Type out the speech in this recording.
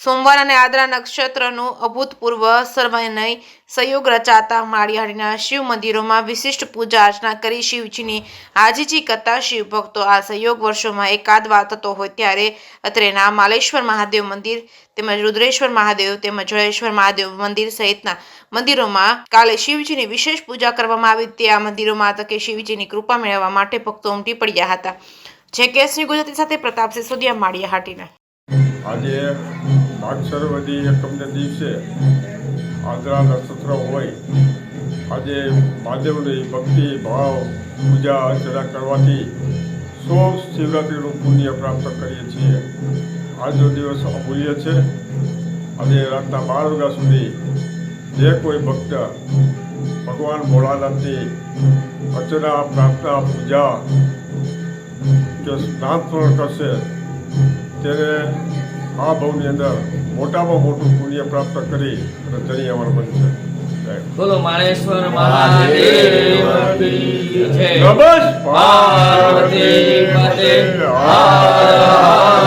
સોમવાર અને આદ્રા નક્ષત્રનું અભૂતપૂર્વ સર્વનય સંયોગ રચાતા માળિયાહાટીના શિવ મંદિરોમાં વિશિષ્ટ પૂજા અર્ચના કરી શિવજીની આજીજી કરતા શિવ ભક્તો આ સંયોગ વર્ષોમાં એકાદ વાર થતો હોય ત્યારે અત્રેના માલેશ્વર મહાદેવ મંદિર તેમજ રુદ્રેશ્વર મહાદેવ તેમજ જળેશ્વર મહાદેવ મંદિર સહિતના મંદિરોમાં કાલે શિવજીની વિશેષ પૂજા કરવામાં આવી હતી। આ મંદિરોમાં તકે શિવજીની કૃપા મેળવવા માટે ભક્તો ઉમટી પડ્યા હતા। જે કેસની ગુજરાતી સાથે પ્રતાપ સિસોદિયા માળિયાહાટીના આજે માગસરવદી એકમને દિવસે આદ્રા નક્ષત્ર હોય આજે મહાદેવની ભક્તિ ભાવ પૂજા અર્ચના કરવાથી 100 શિવરાત્રિનું પુણ્ય પ્રાપ્ત કરીએ છીએ। આજનો દિવસ અમૂલ્ય છે। આજે રાતના 12 વાગ્યા સુધી જે કોઈ ભક્ત ભગવાન ભોળાનાથની અર્ચના પ્રાર્થના પૂજા કે સ્નાન કરશે તેને આ ભાવની અંદર મોટામાં મોટું પુણ્ય પ્રાપ્ત કરી અને ધણી અમર બનશે। બોલો માળેશ્વર મહાદેવ કી જય। નમઃ પાર્વતી પાર્વતી પતે હર હર